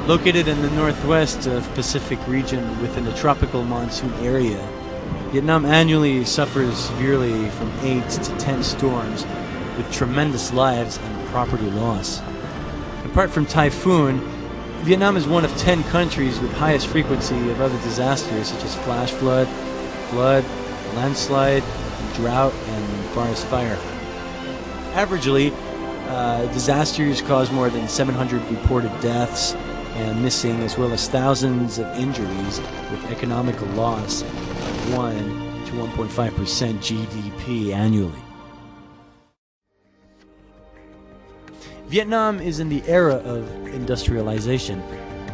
Located in the northwest of Pacific region within the tropical monsoon area, Vietnam annually suffers severely from 8 to 10 storms with tremendous lives and property loss. Apart from typhoon, Vietnam is one of 10 countries with highest frequency of other disasters such as flash flood, landslide, drought, and forest fire. Averagely, disasters cause more than 700 reported deaths and missing, as well as thousands of injuries, with economical loss of 1 to 1.5% GDP annually. Vietnam is in the era of industrialization,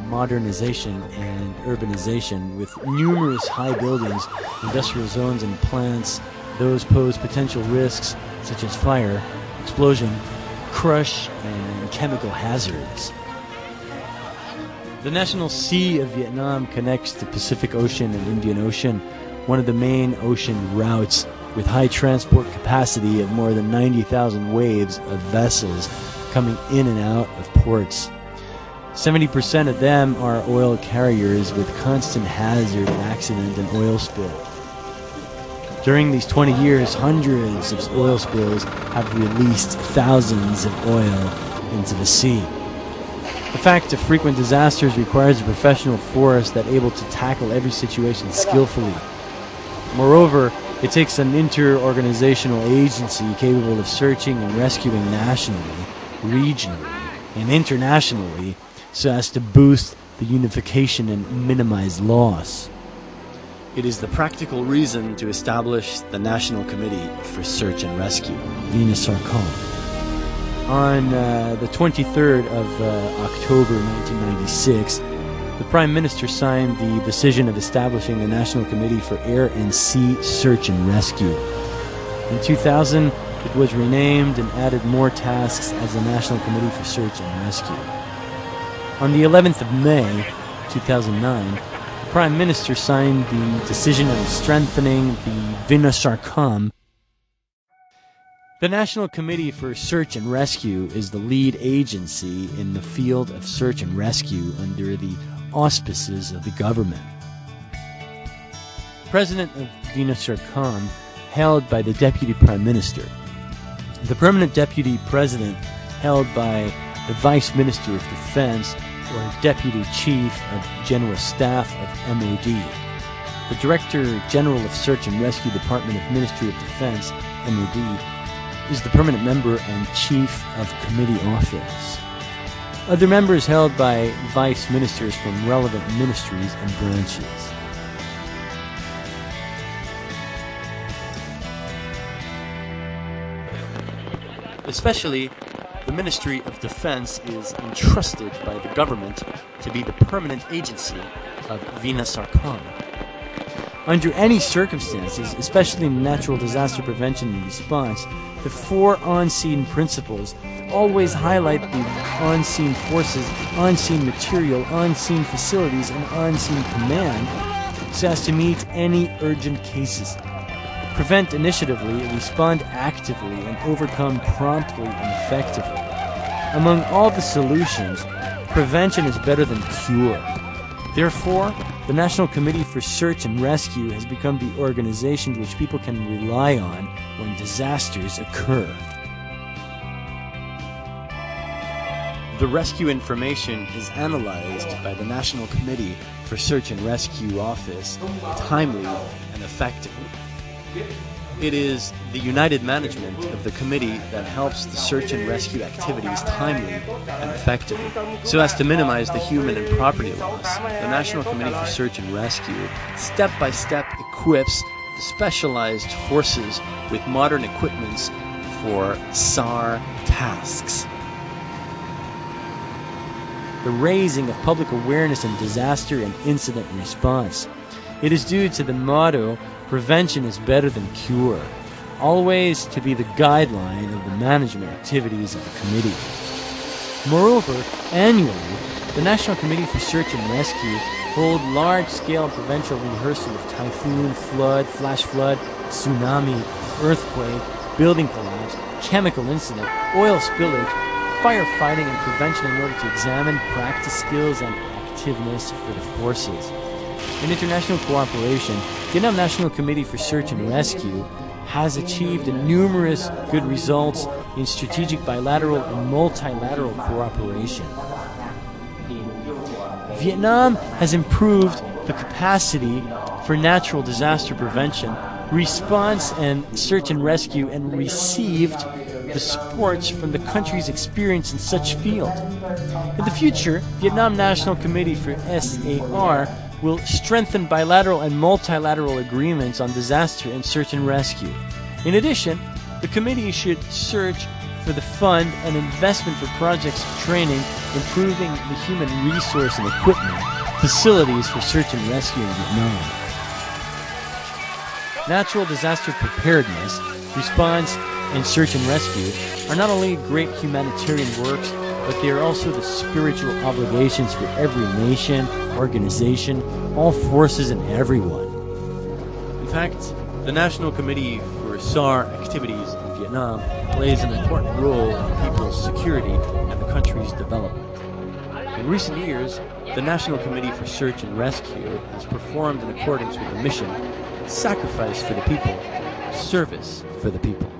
modernization, and urbanization, with numerous high buildings, industrial zones, and plants. Those pose potential risks such as fire, explosion, crush, and chemical hazards. The National Sea of Vietnam connects the Pacific Ocean and Indian Ocean, one of the main ocean routes, with high transport capacity of more than 90,000 waves of vessels coming in and out of ports. 70% of them are oil carriers with constant hazard of accident and oil spill. During these 20 years, hundreds of oil spills have released thousands of oil into the sea. The fact of frequent disasters requires a professional force that able to tackle every situation skillfully. Moreover, it takes an inter-organizational agency capable of searching and rescuing nationally, regionally, and internationally so as to boost the unification and minimize loss. It is the practical reason to establish the National Committee for Search and Rescue, VINA-SARCOM. On the 23rd of October 1996, the Prime Minister signed the decision of establishing the National Committee for Air and Sea Search and Rescue. In 2000, it was renamed and added more tasks as the National Committee for Search and Rescue. On the 11th of May 2009, the Prime Minister signed the decision on strengthening the VINA-SARCOM. The National Committee for Search and Rescue is the lead agency in the field of search and rescue under the auspices of the government. President of VINA-SARCOM, held by the Deputy Prime Minister. The Permanent Deputy President, held by the Vice Minister of Defense or Deputy Chief of General Staff of MOD. The Director General of Search and Rescue Department of Ministry of Defense, MOD, is the permanent member and Chief of Committee Office. Other members held by Vice Ministers from relevant ministries and branches. Especially, the Ministry of Defense is entrusted by the government to be the permanent agency of VINA-SARCOM. Under any circumstances, especially in natural disaster prevention and response, the 4 on-scene principles always highlight the on-scene forces, on-scene material, on-scene facilities, and on-scene command so as to meet any urgent cases, prevent initiatively, respond actively, and overcome promptly and effectively. Among all the solutions, prevention is better than cure. Therefore, the National Committee for Search and Rescue has become the organization which people can rely on when disasters occur. The rescue information is analyzed by the National Committee for Search and Rescue Office timely and effectively. It is the united management of the committee that helps the search and rescue activities timely and effectively, so as to minimize the human and property loss. The National Committee for Search and Rescue step-by-step equips the specialized forces with modern equipments for SAR tasks. The raising of public awareness in disaster and incident response. It is due to the motto, prevention is better than cure, always to be the guideline of the management activities of the committee. Moreover, annually, the National Committee for Search and Rescue hold large-scale provincial rehearsal of typhoon, flood, flash flood, tsunami, earthquake, building collapse, chemical incident, oil spillage, firefighting and prevention in order to examine practice skills and activeness for the forces. In international cooperation, Vietnam National Committee for Search and Rescue has achieved numerous good results in strategic bilateral and multilateral cooperation. Vietnam has improved the capacity for natural disaster prevention, response and search and rescue, and received the support from the country's experience in such field. In the future, Vietnam National Committee for SAR will strengthen bilateral and multilateral agreements on disaster and search and rescue. In addition, the committee should search for the fund and investment for projects of training, improving the human resource and equipment facilities for search and rescue in Vietnam. Natural disaster preparedness, response, and search and rescue are not only great humanitarian works, but they are also the spiritual obligations for every nation, organization, all forces, and everyone. In fact, the National Committee for SAR activities in Vietnam plays an important role in people's security and the country's development. In recent years, the National Committee for Search and Rescue has performed in accordance with the mission, sacrifice for the people, service for the people.